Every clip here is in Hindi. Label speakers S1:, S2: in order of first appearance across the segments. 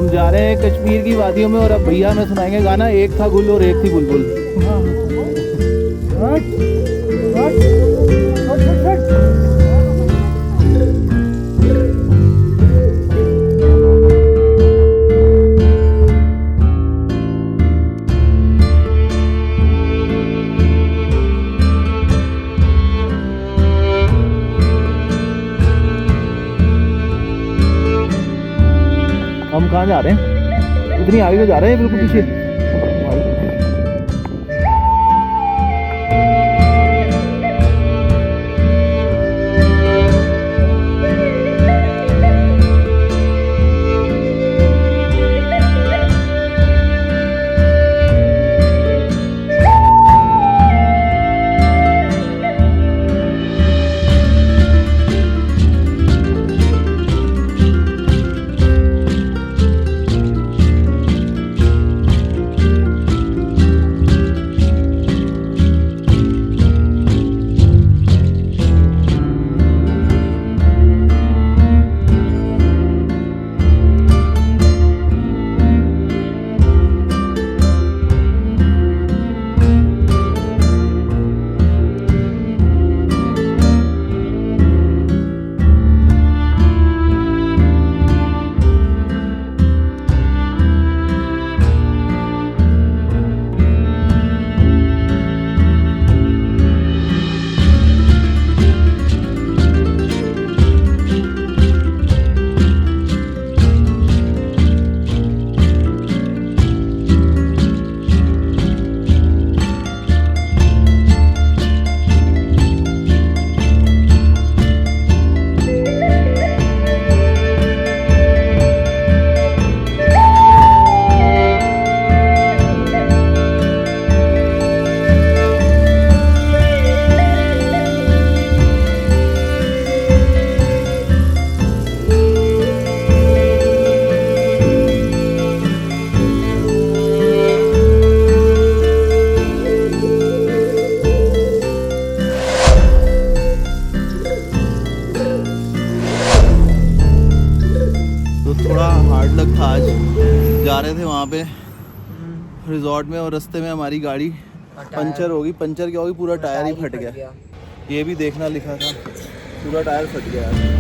S1: हम जा रहे हैं कश्मीर की वादियों में और अब भैया में सुनाएंगे गाना एक था गुल और एक थी बुलबुल। हम कहाँ जा रहे हैं? इतनी आगे तो जा रहे हैं बिल्कुल पीछे। जा रहे थे वहाँ पे रिजॉर्ट में और रास्ते में हमारी गाड़ी पंचर होगी। पंचर क्या होगी, पूरा टायर ही फट गया। ये भी देखना लिखा था, पूरा टायर फट गया।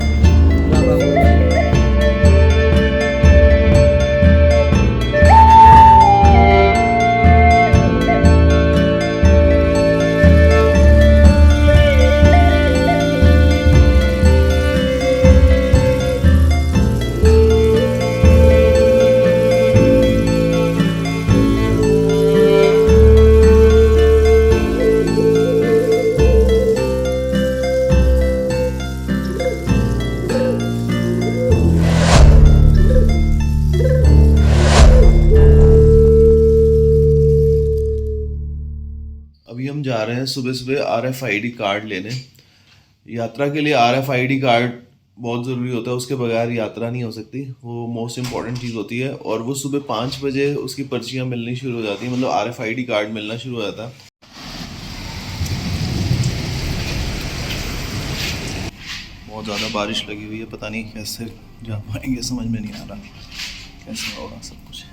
S1: अभी हम जा रहे हैं सुबह सुबह RFID कार्ड लेने। यात्रा के लिए RFID कार्ड बहुत ज़रूरी होता है, उसके बगैर यात्रा नहीं हो सकती। वो मोस्ट इम्पॉर्टेंट चीज़ होती है और वो सुबह 5 बजे उसकी पर्चियाँ मिलनी शुरू हो जाती हैं, मतलब RFID कार्ड मिलना शुरू हो जाता है। बहुत ज़्यादा बारिश लगी हुई है, पता नहीं कैसे जा पाएंगे, समझ में नहीं आ रहा कैसे होगा सब कुछ।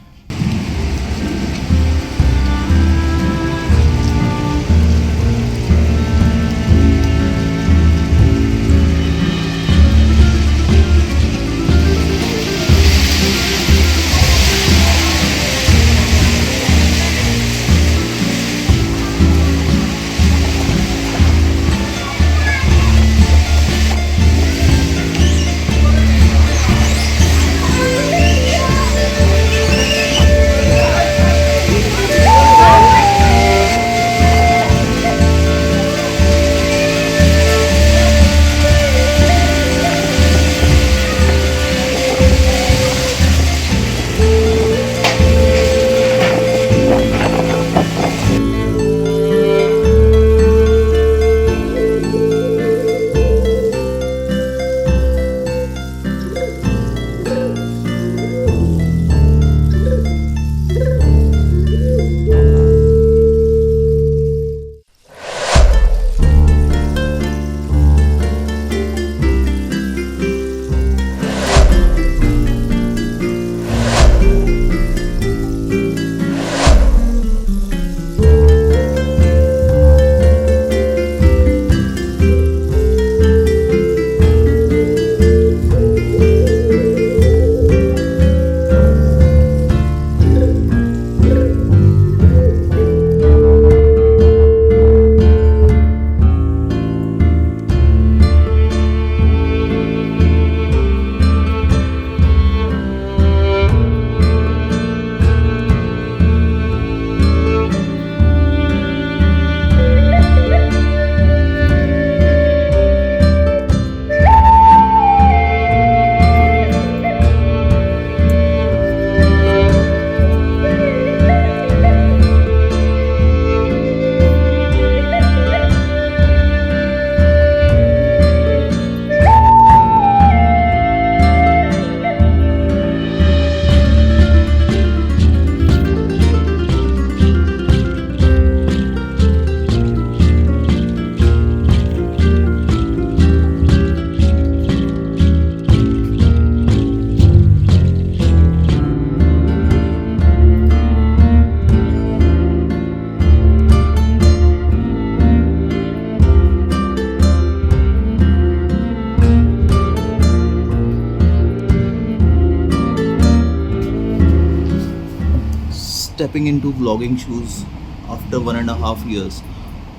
S2: stepping into vlogging shoes after 1.5 years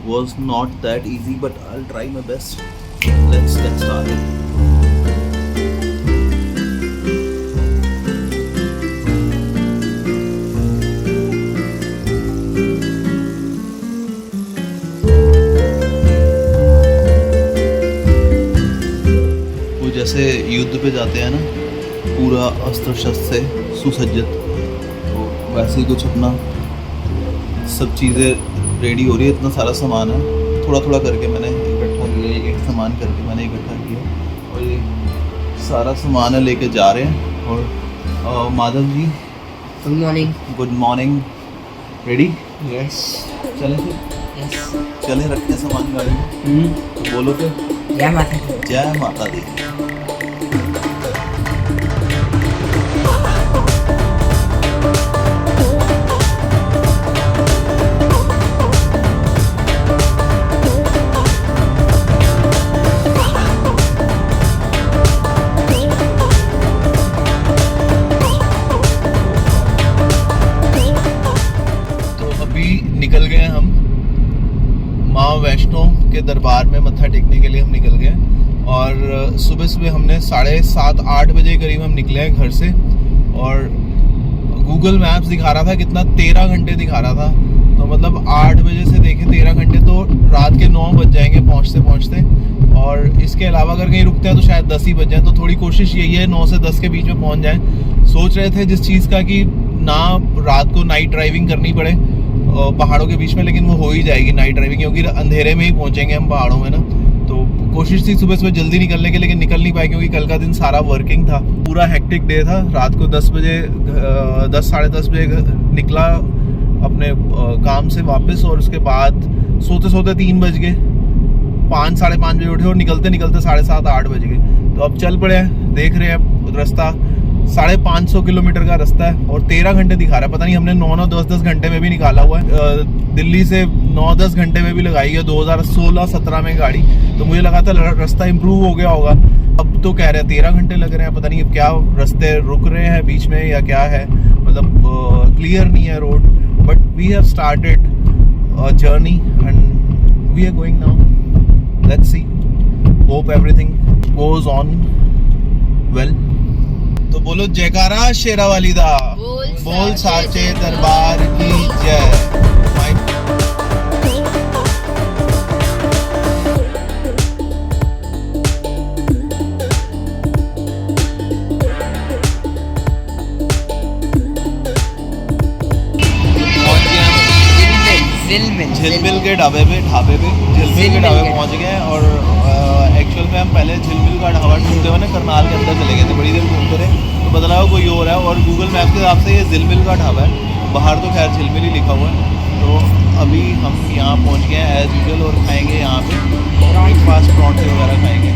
S2: was not that easy, but I'll try my best. Let's get started. वो जैसे युद्ध पे जाते हैं ना, पूरा अस्त्र शस्त्र से सुसज्जित, तो वैसे ही कुछ अपना सब चीज़ें रेडी हो रही है। इतना सारा सामान है, थोड़ा थोड़ा करके मैंने इकट्ठा किया, एक सामान करके मैंने इकट्ठा किया, और ये सारा सामान है लेके जा रहे हैं। और Madhav ji,
S3: good morning.
S2: Good morning. Ready?
S3: Yes.
S2: चलें फिर?
S3: यस।
S2: चलें, रखते हैं सामान गाड़ी में। तो बोलो फिर।
S3: जय माता दी।
S2: जय माता दी। निकल गए हम माँ वैष्णो के दरबार में मत्था टेकने के लिए। हम निकल गए और सुबह सुबह हमने 7:30-8 बजे करीब हम निकले हैं घर से। और गूगल मैप्स दिखा रहा था कितना, 13 घंटे दिखा रहा था। तो मतलब 8 बजे से देखे 13 घंटे, तो रात के 9 बज जाएंगे पहुँचते पहुँचते। और इसके अलावा अगर कहीं रुकते हैं तो शायद 10 ही बज जाए। तो थोड़ी कोशिश यही है 9 से 10 के बीच में पहुँच जाएँ। सोच रहे थे जिस चीज़ का कि ना रात को नाइट ड्राइविंग करनी पड़े पहाड़ों के बीच में, लेकिन वो हो ही जाएगी नाइट ड्राइविंग, क्योंकि अंधेरे में ही पहुंचेंगे हम पहाड़ों में ना। तो कोशिश थी सुबह सुबह जल्दी निकलने की, लेकिन निकल नहीं पाए क्योंकि कल का दिन सारा वर्किंग था। पूरा हेक्टिक डे था। रात को 10 बजे 10 साढ़े 10 बजे निकला अपने काम से वापस, और उसके बाद सोते सोते 3 बज गए। 5 साढ़े 5 बजे उठे और निकलते निकलते 7:30-8 बज गए। तो अब चल पड़े हैं, देख रहे हैं रास्ता 550 किलोमीटर का रास्ता है और 13 घंटे दिखा रहा है। पता नहीं हमने 9-9 10-10 घंटे में भी निकाला हुआ है। दिल्ली से 9-10 घंटे में भी लगाई है 2016-17 में गाड़ी। तो मुझे लगा था रास्ता इम्प्रूव हो गया होगा, अब तो कह रहे हैं 13 घंटे लग रहे हैं। पता नहीं अब क्या रास्ते रुक रहे हैं बीच में या क्या है, मतलब क्लियर नहीं है road. But we have started a journey and we are going now. Let's see, hope everything goes on well. तो बोलो जयकारा शेरा वाली दा, बोल साचे दरबार की जय। झिलमिल के ढाबे पे झिलमिल के ढाबे पहुंच गए। और एक्चुअल में हम पहले झिलमिल का ढाबा ढूंढते हुए ना करनाल के अंदर चले गए थे, बड़ी देर घूमते रहे, तो बदला हुआ कोई और है। और गूगल मैप के हिसाब से ये झिलमिल का ढाबा है, बाहर तो खैर झिलमिल ही लिखा हुआ है। तो अभी हम यहाँ पहुँच गए हैं एज यूजुअल, और खाएँगे यहाँ पे ब्रेकफास्ट, पराठे वगैरह खाएँगे।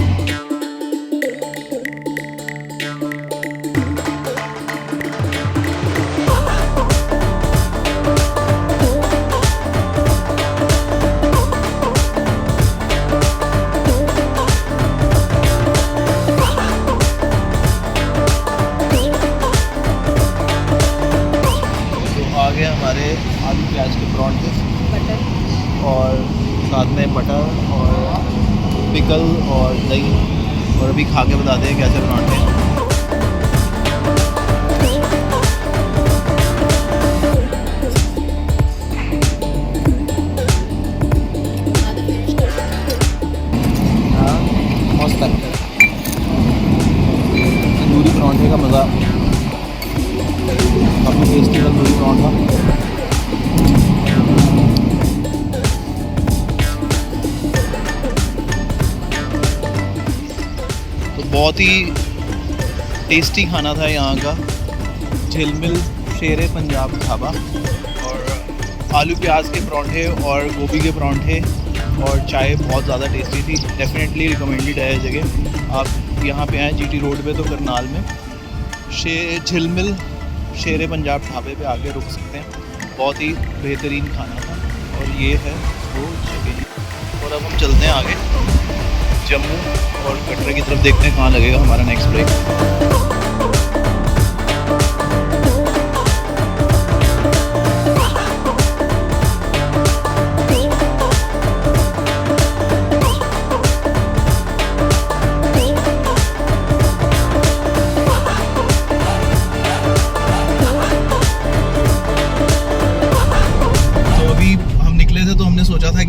S2: हमारे आलू प्याज के पराठे और साथ में बटर और पिकल और दही। और अभी खा के बताते हैं कैसे पराठे हैं। मस्त लगता है तंदूरी पराठे का मज़ा, काफ़ी टेस्टी तंदूरी पराठा। तो बहुत ही टेस्टी खाना था यहाँ का, झिलमिल शेरे पंजाब ढाबा। और आलू प्याज के पराठे और गोभी के पराठे और चाय बहुत ज़्यादा टेस्टी थी। डेफिनेटली रिकमेंडेड है जगह। आप यहाँ पे आएँ GT रोड पे तो करनाल में झिलमिल शेरे पंजाब ढाबे पे आके रुक सकते हैं। बहुत ही बेहतरीन खाना था। और ये है वो जगह। और अब हम चलते हैं आगे जम्मू और कटरे की तरफ, देखते हैं कहाँ लगेगा हमारा नेक्स्ट ब्रेक।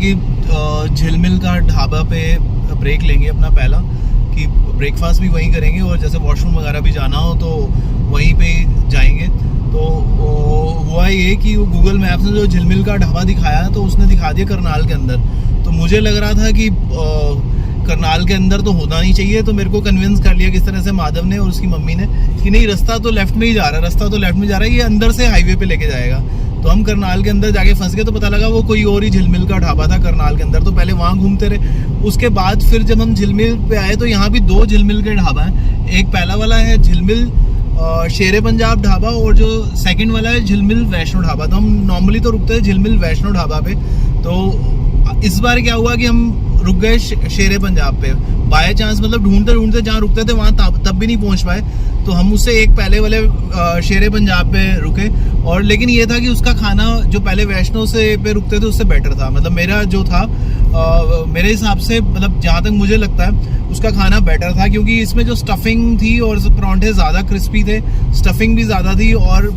S2: कि झिलमिल का ढाबा पे ब्रेक लेंगे अपना पहला, कि ब्रेकफास्ट भी वहीं करेंगे और जैसे वॉशरूम वगैरह भी जाना हो तो वहीं पे जाएंगे। तो हुआ ये कि वो गूगल मैप्स ने जो झिलमिल का ढाबा दिखाया तो उसने दिखा दिया करनाल के अंदर। तो मुझे लग रहा था कि करनाल के अंदर तो होना नहीं चाहिए, तो मेरे को कन्विंस कर लिया किस तरह से माधव ने और उसकी मम्मी ने कि नहीं, रास्ता तो लेफ्ट में ही जा रहा है, ये अंदर से हाईवे पे लेके जाएगा। तो हम करनाल के अंदर जाके फंस गए। तो पता लगा वो कोई और ही झिलमिल का ढाबा था करनाल के अंदर। तो पहले वहाँ घूमते रहे, उसके बाद फिर जब हम झिलमिल पे आए तो यहाँ भी 2 झिलमिल के ढाबा हैं। एक पहला वाला है झिलमिल शेरे पंजाब ढाबा और जो सेकंड वाला है झिलमिल वैष्णो ढाबा। तो हम नॉर्मली तो रुकते हैं झिलमिल वैष्णो ढाबा पे। तो इस बार क्या हुआ कि हम रुक गए शेरे पंजाब पे बाय चांस, मतलब ढूंढते ढूंढते जहाँ रुकते थे वहाँ तब भी नहीं पहुँच पाए। तो हम उससे एक पहले वाले शेरे पंजाब पे रुके। और लेकिन ये था कि उसका खाना जो पहले वैष्णो से पे रुकते थे उससे बेटर था। मतलब मेरा जो था मेरे हिसाब से, मतलब जहाँ तक मुझे लगता है उसका खाना बेटर था, क्योंकि इसमें जो स्टफिंग थी और परांठे ज़्यादा क्रिस्पी थे, स्टफिंग भी ज़्यादा थी और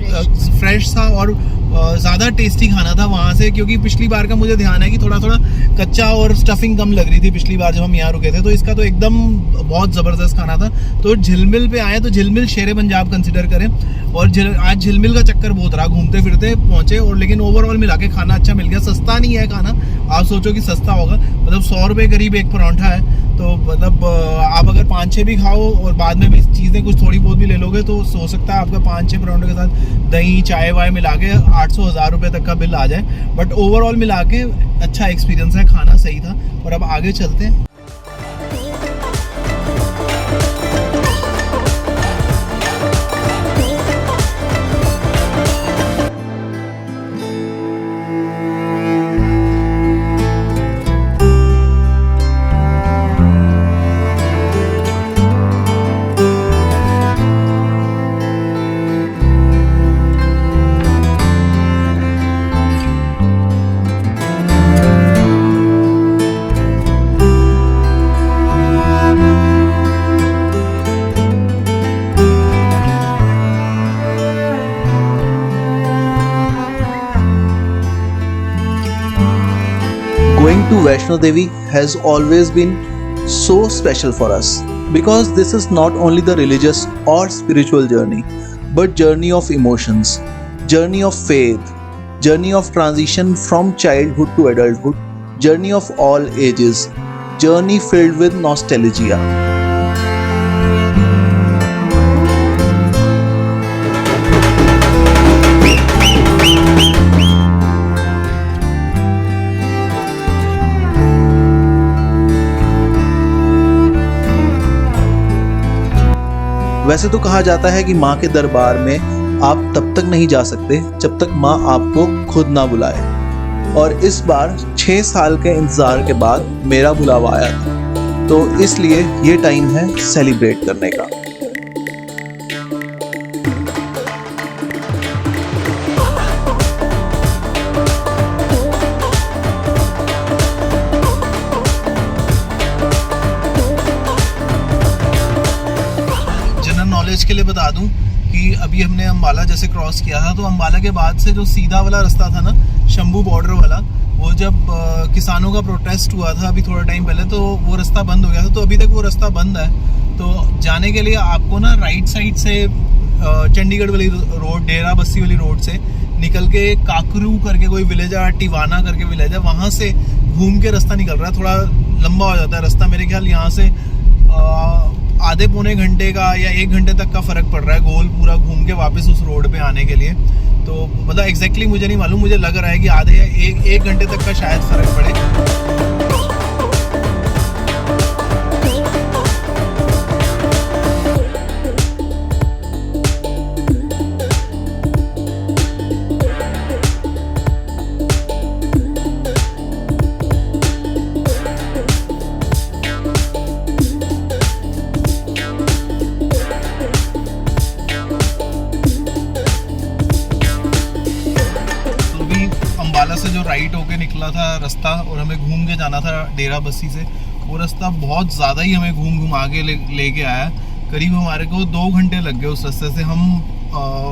S2: फ्रेश था और ज़्यादा टेस्टी खाना था वहाँ से। क्योंकि पिछली बार का मुझे ध्यान है कि थोड़ा थोड़ा कच्चा और स्टफिंग कम लग रही थी पिछली बार जब हम यहाँ रुके थे। तो इसका तो एकदम बहुत ज़बरदस्त खाना था। तो झिलमिल पे आए तो झिलमिल शेरे पंजाब कंसिडर करें। और आज झिलमिल का चक्कर बहुत रहा, घूमते फिरते पहुँचे। और लेकिन ओवरऑल मिला के खाना अच्छा मिल गया। सस्ता नहीं है खाना, आप सोचो कि सस्ता होगा, मतलब 100 रुपये करीब एक परांठा है। तो मतलब आप अगर 5-6 भी खाओ और बाद में भी चीज़ें कुछ थोड़ी बहुत भी ले लोगे तो हो सकता है आपका 5-6 परांठों के साथ दही चाय वाय मिला के 800-1000 रुपये तक का बिल आ जाए। बट ओवरऑल मिला के अच्छा एक्सपीरियंस है, खाना सही था। और अब आगे चलते हैं।
S4: Going to Vaishno Devi has always been so special for us because this is not only the religious or spiritual journey but journey of emotions, journey of faith, journey of transition from childhood to adulthood, journey of all ages, journey filled with nostalgia. वैसे तो कहा जाता है कि माँ के दरबार में आप तब तक नहीं जा सकते जब तक माँ आपको खुद ना बुलाए। और इस बार 6 साल के इंतज़ार के बाद मेरा बुलावा आया था, तो इसलिए ये टाइम है सेलिब्रेट करने का।
S2: नॉलेज के लिए बता दूं कि अभी हमने अम्बाला जैसे क्रॉस किया था, तो अम्बाला के बाद से जो सीधा वाला रास्ता था ना, शंभू बॉर्डर वाला, वो जब किसानों का प्रोटेस्ट हुआ था अभी थोड़ा टाइम पहले, तो वो रास्ता बंद हो गया था। तो अभी तक वो रास्ता बंद है। तो जाने के लिए आपको ना राइट साइड से चंडीगढ़ वाली रोड, डेरा बस्सी वाली रोड से निकल के काकरू करके कोई विलेज है, टिवाना करके विलेज है, वहाँ से घूम के रास्ता निकल रहा है। थोड़ा लंबा हो जाता है रास्ता, मेरे ख्याल यहाँ से आधे पौने घंटे का या 1 घंटे तक का फ़र्क पड़ रहा है गोल पूरा घूम के वापस उस रोड पे आने के लिए। तो मतलब एग्जैक्टली मुझे नहीं मालूम, मुझे लग रहा है कि आधे या 1 घंटे तक का शायद फ़र्क पड़े। से जो राइट होके निकला था रास्ता और हमें घूम के जाना था डेरा बस्सी से, वो रास्ता बहुत ज़्यादा ही हमें घूम आगे लेके आया। करीब हमारे को 2 घंटे लग गए उस रास्ते से। हम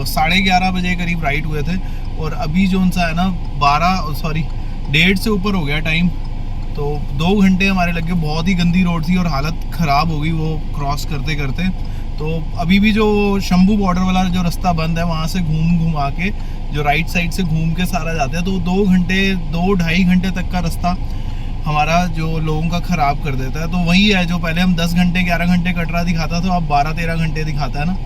S2: 11:30 बजे करीब राइट हुए थे और अभी जो सा है ना 1:30 से ऊपर हो गया टाइम। तो 2 घंटे हमारे लग गए। बहुत ही गंदी रोड थी और हालत ख़राब हो गई वो क्रॉस करते करते। तो अभी भी जो शंभू बॉर्डर वाला जो रास्ता बंद है, वहाँ से घुमा के जो राइट साइड से घूम के सारा जाते हैं, तो 2-2.5 घंटे तक का रास्ता हमारा जो लोगों का ख़राब कर देता है। तो वही है जो पहले हम 10 घंटे 11 घंटे कटरा दिखाता था, अब 12-13 घंटे दिखाता है ना।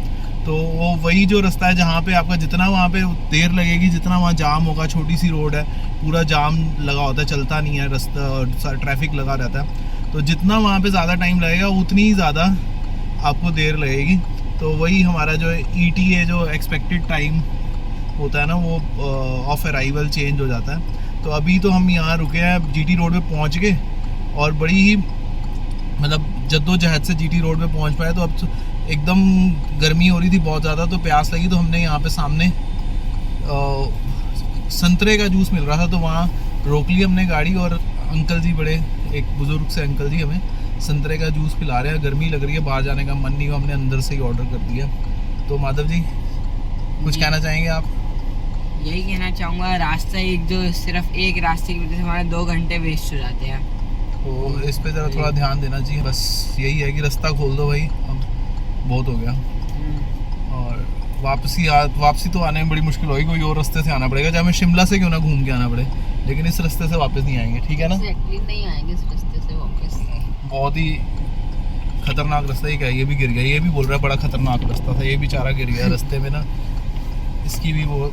S2: तो वो वही जो रास्ता है जहाँ पे आपका जितना वहाँ पे देर लगेगी, जितना वहाँ जाम होगा, छोटी सी रोड है, पूरा जाम लगा होता है, चलता नहीं है रास्ता, ट्रैफिक लगा रहता है। तो जितना वहाँ पे ज़्यादा टाइम लगेगा उतनी ही ज़्यादा आपको देर लगेगी। तो वही हमारा जो ETA जो एक्सपेक्टेड टाइम होता है ना, वो ऑफ अराइवल चेंज हो जाता है। तो अभी तो हम यहाँ रुके हैं, GT रोड पे पहुँच गए और बड़ी ही मतलब जद्दोजहद से GT रोड पे पहुँच पाए। तो अब एकदम गर्मी हो रही थी बहुत ज़्यादा, तो प्यास लगी, तो हमने यहाँ पे सामने संतरे का जूस मिल रहा था, तो वहाँ रोक ली हमने गाड़ी। और अंकल जी, बड़े एक बुज़ुर्ग से अंकल जी हमें संतरे का जूस पिला रहे हैं। गर्मी लग रही है, बाहर जाने का मन नहीं हुआ, हमने अंदर से ही ऑर्डर कर दिया। तो माधव जी कुछ कहना चाहेंगे आप?
S3: यही कहना चाहूँगा, रास्ता सिर्फ एक रास्ते की वजह से हमारे 2 घंटे वेस्ट हो जाते हैं।
S2: तो इस पे ज़रा थोड़ा ध्यान देना चाहिए। बस यही है कि रास्ता खोल दो भाई, अब बहुत हो गया। और वापसी तो आने में बड़ी मुश्किल होगी, कोई और रास्ते से आना पड़ेगा, चाहे हमें शिमला से क्यों ना घूम के आना पड़े, लेकिन इस रास्ते से वापस नहीं आएंगे, ठीक है ना?
S3: नहीं आएंगे इस रास्ते से वापस।
S2: बहुत ही खतरनाक रास्ता। ये क्या, ये भी गिर गया, ये भी बोल रहा है बड़ा खतरनाक रास्ता था, ये बेचारा गिर गया रास्ते में ना। इसकी भी वो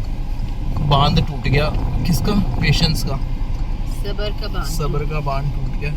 S2: बांध टूट गया, किसका? पेशेंस का, सब्र का बांध टूट गया।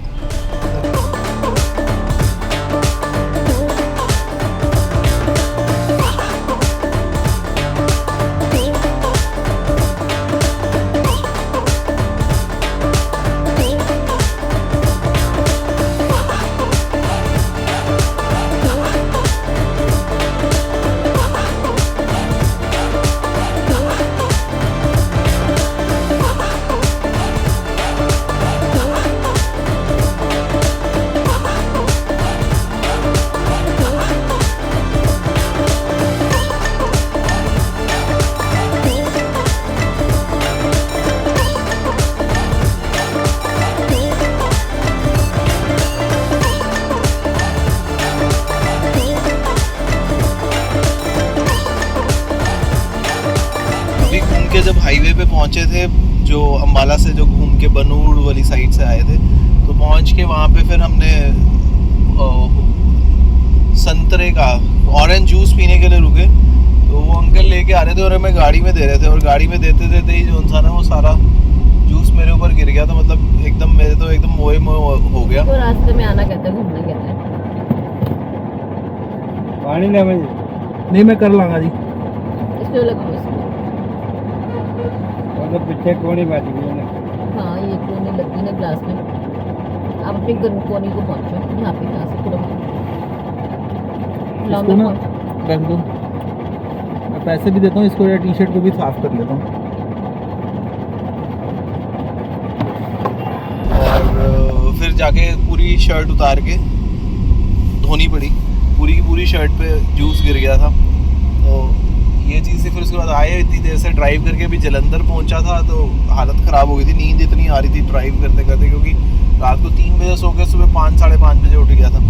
S2: जब हाईवे पे पहुंचे थे, जो अम्बाला से जो घूम के बनूड़ वाली साइड से आए थे, तो पहुंच के वहाँ पे फिर हमने संतरे का ऑरेंज जूस पीने के लिए रुके। तो वो अंकल लेके आ रहे थे और हमें गाड़ी में दे रहे थे, और गाड़ी में देते देते ही जो इंसान है वो सारा जूस मेरे ऊपर गिर गया। तो मतलब एकदम मेरे तो एकदम मोए मोए हो गया।
S5: तो रास्ते में आना कहते हैं, घूमना कहते हैं।
S6: पानी नहीं,
S2: मैं कर लाऊंगा जी।
S5: इसमें लग
S6: तो पीछे कोनी बात गई ना।
S5: हाँ, ये कोनी लगी ना ग्लास में। आप अपनी गर्म कोनी को पहुँचो, यहाँ पे कहाँ से पूरा
S2: रख दो। मैं पैसे भी देता हूँ, इसको टी-शर्ट को भी साफ कर लेता हूँ। और फिर जाके पूरी शर्ट उतार के धोनी पड़ी, पूरी की पूरी शर्ट पे जूस गिर गया था। तो ये चीज़ से फिर उसके बाद आए, इतनी देर से ड्राइव करके भी जलंधर पहुंचा था, तो हालत ख़राब हो गई थी, नींद इतनी आ रही थी ड्राइव करते करते, क्योंकि रात को 3 बजे सो के सुबह 5-5:30 बजे उठ गया था।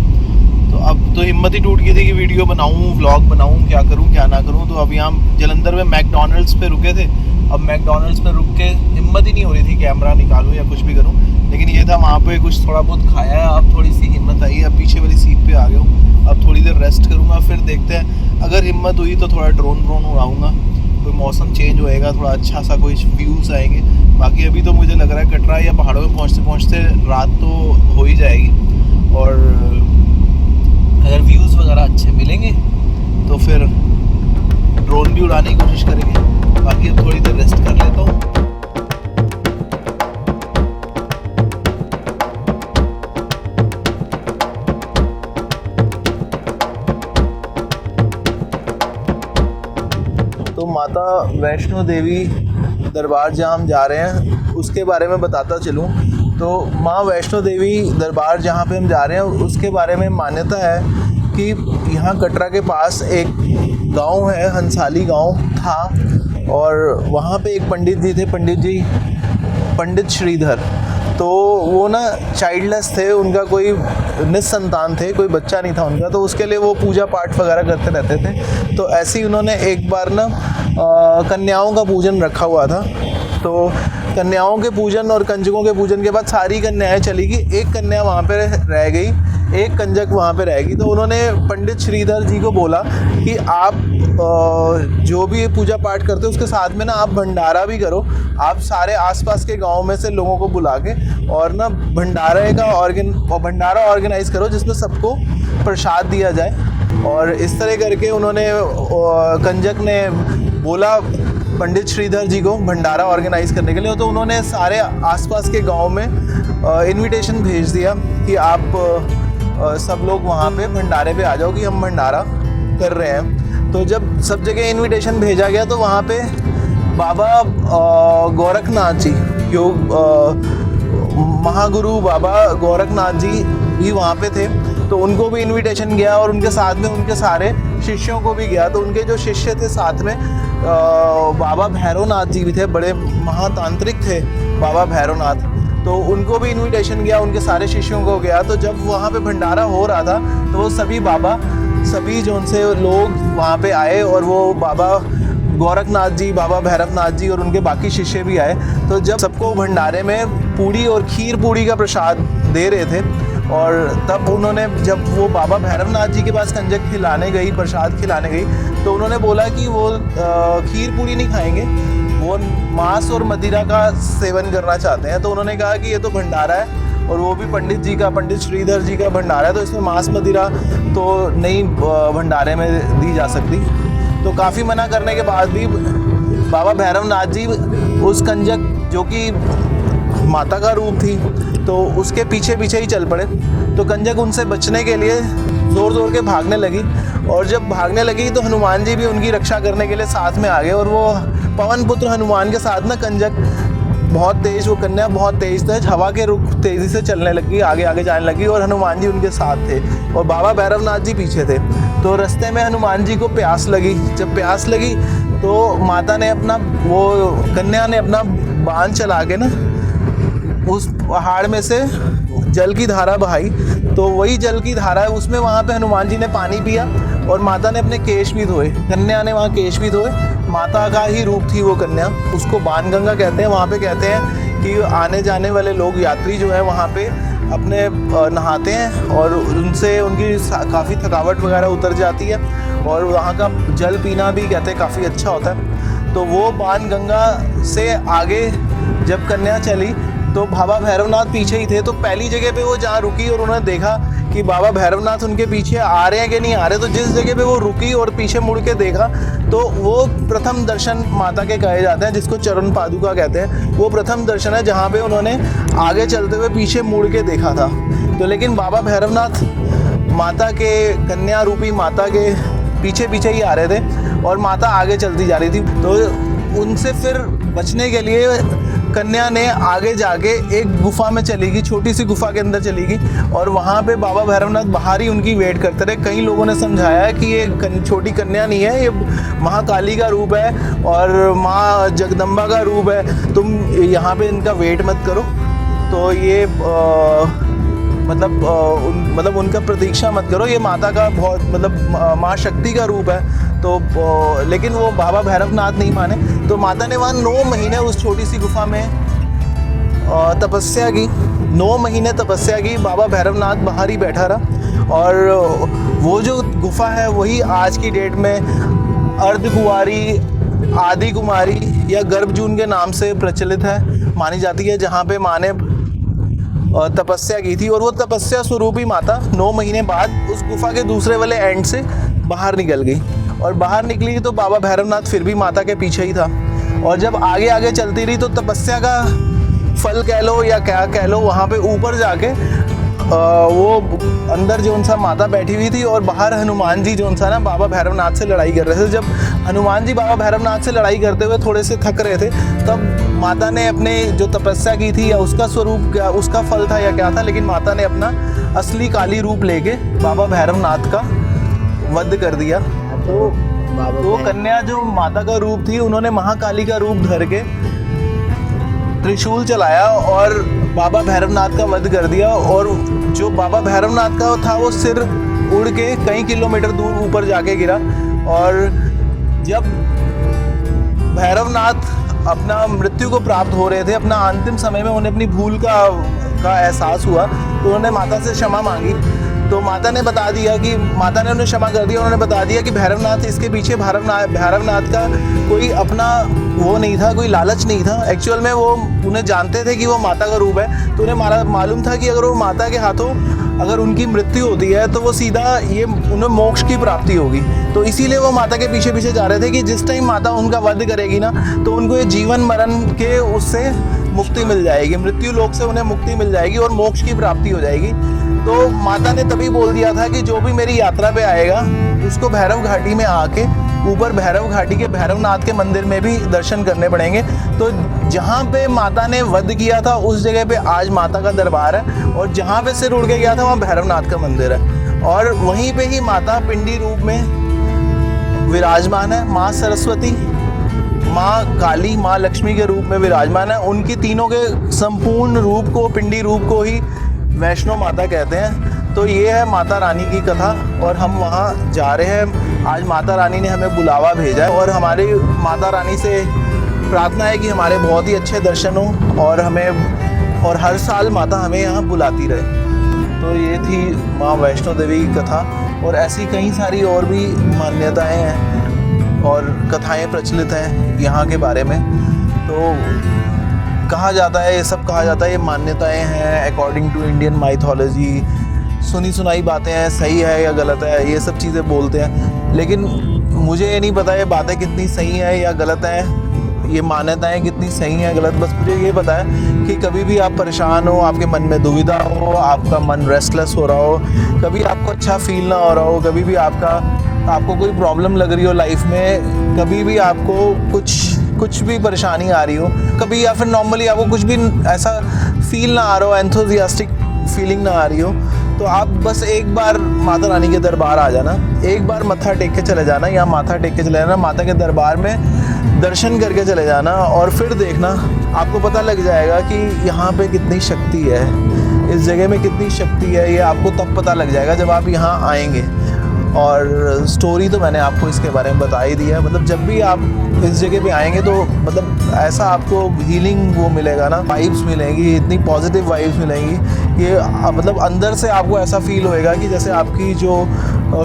S2: तो अब तो हिम्मत ही टूट गई थी कि वीडियो बनाऊं, व्लॉग बनाऊं, क्या करूं क्या ना करूं। तो अब यहाँ जलंधर में मैकडॉनल्ड्स पे रुके थे। अब मैकडॉनल्ड्स पे रुक के हिम्मत ही नहीं हो रही थी कैमरा निकालूं या कुछ भी करूं, लेकिन ये था वहाँ पे कुछ थोड़ा बहुत खाया। अब थोड़ी सी हिम्मत आई, अब पीछे वाली सीट पे आ गया हूँ। अब थोड़ी देर रेस्ट करूँगा, फिर देखते हैं, अगर हिम्मत हुई तो थोड़ा ड्रोन उड़ाऊँगा, कोई मौसम चेंज होएगा, थोड़ा अच्छा सा कोई व्यूज़ आएंगे। बाकी अभी तो मुझे लग रहा है कटरा या पहाड़ों में पहुँचते पहुँचते रात तो हो ही जाएगी, और अगर व्यूज़ वगैरह अच्छे मिलेंगे तो फिर ड्रोन भी उड़ाने की कोशिश करेंगे। बाकी अब थोड़ी देर रेस्ट कर लेता हूँ। तो माता वैष्णो देवी दरबार जहाँ हम जा रहे हैं उसके बारे में बताता चलूँ। तो माँ वैष्णो देवी दरबार जहाँ पे हम जा रहे हैं उसके बारे में मान्यता है कि यहाँ कटरा के पास एक गांव है, हंसाली गांव था, और वहाँ पे एक पंडित जी थे, पंडित श्रीधर।
S4: तो वो ना चाइल्डलेस थे, उनका कोई निस्संतान थे, कोई बच्चा नहीं था उनका, तो उसके लिए वो पूजा पाठ वगैरह करते रहते थे। तो ऐसे ही उन्होंने एक बार ना कन्याओं का पूजन रखा हुआ था। तो कन्याओं के पूजन और कंजकों के पूजन के बाद सारी कन्याएं चली गई, एक कन्या वहाँ पे रह गई, एक कंजक वहाँ पे रहेगी। तो उन्होंने पंडित श्रीधर जी को बोला कि आप जो भी पूजा पाठ करते हो उसके साथ में ना आप भंडारा भी करो, आप सारे आसपास के गांव में से लोगों को बुला के और ना भंडारा ऑर्गेनाइज करो जिसमें सबको प्रसाद दिया जाए। और इस तरह करके उन्होंने कंजक ने बोला पंडित श्रीधर जी को भंडारा ऑर्गेनाइज करने के लिए। तो उन्होंने सारे आसपास के गांव में इनविटेशन भेज दिया कि आप सब लोग वहाँ पे भंडारे पे आ जाओ कि हम भंडारा कर रहे हैं। तो जब सब जगह इनविटेशन भेजा गया तो वहाँ पे बाबा गोरखनाथ जी, योग महागुरु बाबा गोरखनाथ जी भी वहाँ पे थे। तो उनको भी इनविटेशन गया और उनके साथ में उनके सारे शिष्यों को भी गया। तो उनके जो शिष्य थे साथ में बाबा भैरवनाथ जी भी थे, बड़े महातांत्रिक थे बाबा भैरवनाथ, तो उनको भी इनविटेशन गया, उनके सारे शिष्यों को गया। तो जब वहाँ पे भंडारा हो रहा था तो वो सभी जो उनसे लोग वहाँ पे आए और वो बाबा गोरखनाथ जी, बाबा भैरवनाथ जी और उनके बाकी शिष्य भी आए। तो जब सबको भंडारे में पूड़ी और खीर पूड़ी का प्रसाद दे रहे थे और तब उन्होंने, जब वो बाबा भैरवनाथ जी के पास कंजक खिलाने गई, प्रसाद खिलाने गई, तो उन्होंने बोला कि वो खीर पूड़ी नहीं खाएंगे, वो मांस और मदिरा का सेवन करना चाहते हैं। तो उन्होंने कहा कि ये तो भंडारा है और वो भी पंडित जी का, पंडित श्रीधर जी का भंडारा है, तो इसमें मांस मदिरा तो नहीं भंडारे में दी जा सकती। तो काफ़ी मना करने के बाद भी बाबा भैरवनाथ जी उस कंजक जो कि माता का रूप थी तो उसके पीछे पीछे ही चल पड़े। तो कंजक उनसे बचने के लिए ज़ोर ज़ोर के भागने लगी और जब भागने लगी तो हनुमान जी भी उनकी रक्षा करने के लिए साथ में आ गए। और वो पवन पुत्र हनुमान के साथ ना कंजक बहुत तेज़, वो कन्या बहुत तेज़ हवा के रुख तेज़ी से चलने लगी, आगे आगे जाने लगी और हनुमान जी उनके साथ थे और बाबा भैरवनाथ जी पीछे थे। तो रास्ते में हनुमान जी को प्यास लगी। जब प्यास लगी तो माता ने कन्या ने अपना बाण चला के ना उस पहाड़ में से जल की धारा बहाई। तो वही जल की धारा है, उसमें वहाँ पे हनुमान जी ने पानी पिया और माता ने अपने केश भी धोए, कन्या ने वहाँ केश भी धोए। माता का ही रूप थी वो कन्या, उसको बाणगंगा कहते हैं। वहाँ पे कहते हैं कि आने जाने वाले लोग, यात्री जो है वहाँ पे अपने नहाते हैं और उनसे उनकी काफ़ी थकावट वगैरह उतर जाती है और वहाँ का जल पीना भी कहते हैं काफ़ी अच्छा होता है। तो वो बाणगंगा से आगे जब कन्या चली तो बाबा भैरवनाथ पीछे ही थे। तो पहली जगह पे वो जहाँ रुकी और उन्होंने देखा कि बाबा भैरवनाथ उनके पीछे आ रहे हैं कि नहीं आ रहे, तो जिस जगह पे वो रुकी और पीछे मुड़ के देखा तो वो प्रथम दर्शन माता के कहे जाते हैं, जिसको चरण पादुका कहते हैं। वो प्रथम दर्शन है जहाँ पे उन्होंने आगे चलते हुए पीछे मुड़ के देखा था। तो लेकिन बाबा भैरवनाथ माता के, कन्या रूपी माता के पीछे पीछे ही आ रहे थे और माता आगे चलती जा रही थी। तो उनसे फिर बचने के लिए कन्या ने आगे जाके एक गुफा में चली गई, छोटी सी गुफा के अंदर चली गई और वहाँ पे बाबा भैरवनाथ बाहर ही उनकी वेट करते रहे। कई लोगों ने समझाया है कि ये छोटी कन्या नहीं है, ये महाकाली का रूप है और माँ जगदम्बा का रूप है, तुम यहाँ पे इनका वेट मत करो। तो ये मतलब उनका प्रतीक्षा मत करो, ये माता का बहुत माँ शक्ति का रूप है। तो लेकिन वो बाबा भैरवनाथ नहीं माने। तो माता ने वहाँ 9 महीने उस छोटी सी गुफा में तपस्या की, 9 महीने तपस्या की। बाबा भैरवनाथ बाहर ही बैठा रहा और वो जो गुफा है वही आज की डेट में अर्धकुंवारी, आदि कुमारी या गर्भजून के नाम से प्रचलित है, मानी जाती है, जहाँ पे माँ ने तपस्या की थी। और वो तपस्या स्वरूपी माता 9 महीने बाद उस गुफा के दूसरे वाले एंड से बाहर निकल गई और बाहर निकली तो बाबा भैरवनाथ फिर भी माता के पीछे ही था। और जब आगे आगे चलती रही तो तपस्या का फल कह लो या क्या कह लो, वहाँ पे ऊपर जाके वो अंदर जो सा माता बैठी हुई थी और बाहर हनुमान जी जो सा ना बाबा भैरवनाथ से लड़ाई कर रहे थे। जब हनुमान जी बाबा भैरवनाथ से लड़ाई करते हुए थोड़े से थक रहे थे तब माता ने अपने जो तपस्या की थी या उसका स्वरूप क्या, उसका फल था या क्या था, लेकिन माता ने अपना असली काली रूप लेके बाबा भैरवनाथ का वध कर दिया। तो वो कन्या जो माता का रूप थी, उन्होंने महाकाली का रूप धर के त्रिशूल चलाया और बाबा भैरवनाथ का वध कर दिया। और जो बाबा भैरवनाथ का था वो सिर उड़ के कई किलोमीटर दूर ऊपर जाके गिरा। और जब भैरवनाथ अपना मृत्यु को प्राप्त हो रहे थे, अपना अंतिम समय में उन्हें अपनी भूल का एहसास हुआ, तो उन्होंने माता से क्षमा मांगी। तो माता ने बता दिया कि माता ने उन्हें क्षमा कर दिया। उन्होंने बता दिया कि भैरवनाथ, इसके पीछे भैरवनाथ का कोई अपना वो नहीं था, कोई लालच नहीं था। एक्चुअल में वो उन्हें जानते थे कि वो माता का रूप है, तो उन्हें मालूम था कि अगर वो माता के हाथों अगर उनकी मृत्यु होती है तो वो सीधा ये उन्हें मोक्ष की प्राप्ति होगी। तो इसीलिए वो माता के पीछे पीछे जा रहे थे कि जिस टाइम माता उनका वध करेगी ना, तो उनको ये जीवन मरण के उससे मुक्ति मिल जाएगी, मृत्यु लोक से उन्हें मुक्ति मिल जाएगी और मोक्ष की प्राप्ति हो जाएगी। तो माता ने तभी बोल दिया था कि जो भी मेरी यात्रा पे आएगा उसको भैरव घाटी में आके ऊपर भैरव घाटी के भैरवनाथ के मंदिर में भी दर्शन करने पड़ेंगे। तो जहाँ पे माता ने वध किया था उस जगह पे आज माता का दरबार है, और जहाँ पे सिर उड़ के गया था वहाँ भैरवनाथ का मंदिर है। और वहीं पे ही माता पिंडी रूप में विराजमान है। माँ सरस्वती, माँ काली, माँ लक्ष्मी के रूप में विराजमान है। उनकी तीनों के संपूर्ण रूप को, पिंडी रूप को ही वैष्णो माता कहते हैं। तो ये है माता रानी की कथा, और हम वहाँ जा रहे हैं। आज माता रानी ने हमें बुलावा भेजा है, और हमारी माता रानी से प्रार्थना है कि हमारे बहुत ही अच्छे दर्शन हो और हर साल माता हमें यहाँ बुलाती रहे। तो ये थी माँ वैष्णो देवी की कथा, और ऐसी कई सारी और भी मान्यताएं हैं और कथाएं प्रचलित हैं यहाँ के बारे में। तो कहा जाता है, ये सब कहा जाता है, ये मान्यताएं हैं अकॉर्डिंग टू इंडियन माइथोलॉजी। सुनी सुनाई बातें हैं, सही है या गलत है, ये सब चीज़ें बोलते हैं। लेकिन मुझे ये नहीं पता ये बातें कितनी सही हैं या गलत हैं, ये मान्यताएं कितनी सही हैं गलत। बस मुझे ये पता है कि कभी भी आप परेशान हो, आपके मन में दुविधा हो, आपका मन रेस्टलेस हो रहा हो, कभी आपको अच्छा फील ना हो रहा हो, कभी भी आपको कोई प्रॉब्लम लग रही हो लाइफ में, कभी भी आपको कुछ भी परेशानी आ रही हो कभी, या फिर नॉर्मली आपको कुछ भी ऐसा फील ना आ रहा हो, एंथुसियास्टिक फीलिंग ना आ रही हो, तो आप बस एक बार माता रानी के दरबार आ जाना, एक बार मत्था टेक के चले जाना, या माथा टेक के चले जाना, माता के दरबार में दर्शन करके चले जाना, और फिर देखना आपको पता लग जाएगा कि यहाँ पे कितनी शक्ति है, इस जगह में कितनी शक्ति है। ये आपको तब पता लग जाएगा जब आप यहाँ आएंगे। और स्टोरी तो मैंने आपको इसके बारे में बता ही दिया है। मतलब जब भी आप इस जगह पे आएंगे तो मतलब ऐसा आपको हीलिंग वो मिलेगा ना, वाइब्स मिलेंगी, इतनी पॉजिटिव वाइब्स मिलेंगी कि मतलब अंदर से आपको ऐसा फील होएगा कि जैसे आपकी जो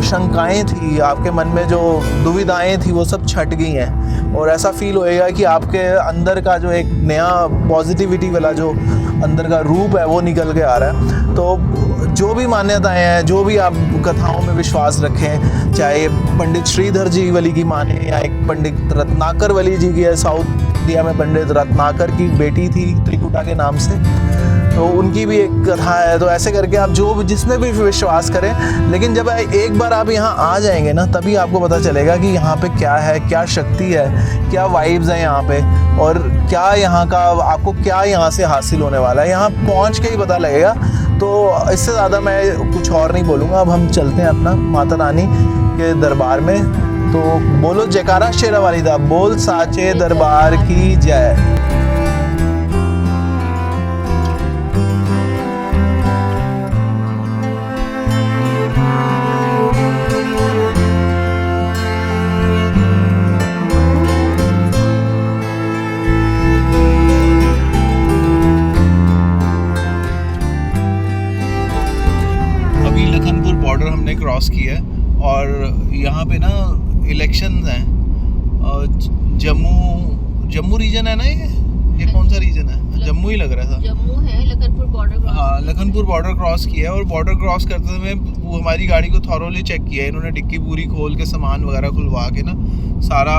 S4: शंकाएं थी, आपके मन में जो दुविधाएं थी, वो सब छट गई हैं। और ऐसा फील होएगा कि आपके अंदर का जो एक नया पॉजिटिविटी वाला जो अंदर का रूप है वो निकल के आ रहा है। तो जो भी मान्यताएं हैं, जो भी आप कथाओं में विश्वास रखें, चाहे पंडित श्रीधर जी वाली की माने या एक पंडित रत्नाकर वाली जी की है, साउथ इंडिया में पंडित रत्नाकर की बेटी थी त्रिकुटा के नाम से, तो उनकी भी एक कथा है। तो ऐसे करके आप जो जिसमें भी विश्वास करें, लेकिन जब एक बार आप यहाँ आ जाएंगे ना, तभी आपको पता चलेगा कि यहाँ पे क्या है, क्या शक्ति है, क्या वाइब्स हैं यहाँ पे, और क्या यहाँ का आपको क्या यहाँ से हासिल होने वाला है। यहाँ पहुँच के ही पता लगेगा। तो इससे ज़्यादा मैं कुछ और नहीं बोलूँगा। अब हम चलते हैं अपना माता रानी के दरबार में। तो बोलो जयकारा शेरा वाली दा, बोल साचे दरबार की जय।
S2: हमने क्रॉस किया है और यहाँ पे ना इलेक्शंस हैं। जम्मू रीजन है ना, ये कौन सा रीजन है? जम्मू ही लग रहा था।
S5: जम्मू है, लखनपुर बॉर्डर।
S2: हाँ, लखनपुर बॉर्डर क्रॉस किया है, और बॉर्डर क्रॉस करते समय वो हमारी गाड़ी को थॉरोली चेक किया है इन्होंने, डिक्की पूरी खोल के सामान वगैरह खुलवा के ना, सारा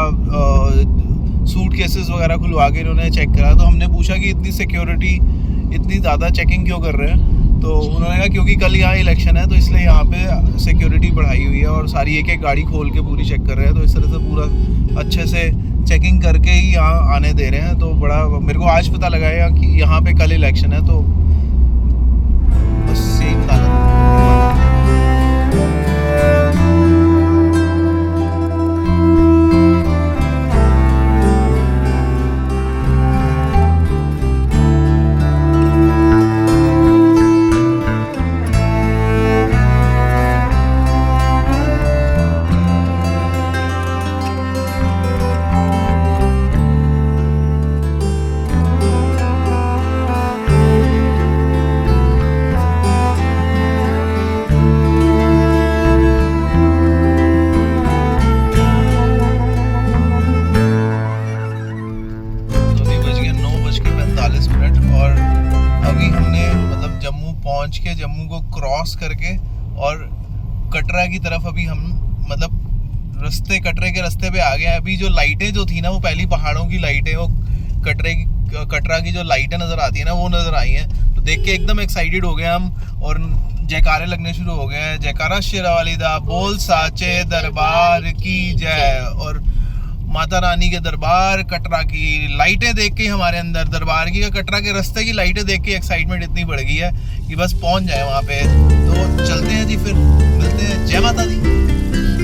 S2: सूट केसेस वगैरह खुलवा के इन्होंने चेक करा। तो हमने पूछा कि इतनी सिक्योरिटी, इतनी ज़्यादा चेकिंग क्यों कर रहे हैं? तो उन्होंने कहा क्योंकि कल यहाँ इलेक्शन है, तो इसलिए यहाँ पे सिक्योरिटी बढ़ाई हुई है और सारी एक एक गाड़ी खोल के पूरी चेक कर रहे हैं। तो इस तरह से पूरा अच्छे से चेकिंग करके ही यहाँ आने दे रहे हैं। तो बड़ा मेरे को आज पता लगा है कि यहाँ पे कल इलेक्शन है। तो बस यही बता रहा था। और अभी हमने मतलब जम्मू पहुंच के जम्मू को क्रॉस करके और कटरा की तरफ अभी हम मतलब कटरे के रास्ते पे आ गए हैं। अभी जो लाइटें जो थी ना वो पहली पहाड़ों की लाइटें, वो कटरा की जो लाइटें नज़र आती है ना वो नज़र आई हैं, तो देख के एकदम एक्साइटेड हो गए हम और जयकारे लगने शुरू हो गए हैं। जयकारा शेरावाली दा बोल साचे दरबार की जय, और माता रानी के दरबार कटरा की लाइटें देख के हमारे अंदर दरबार की कटरा के रास्ते की लाइटें देख के एक्साइटमेंट इतनी बढ़ गई है कि बस पहुंच जाए वहाँ पे। तो चलते हैं जी, फिर मिलते हैं। जय माता दी।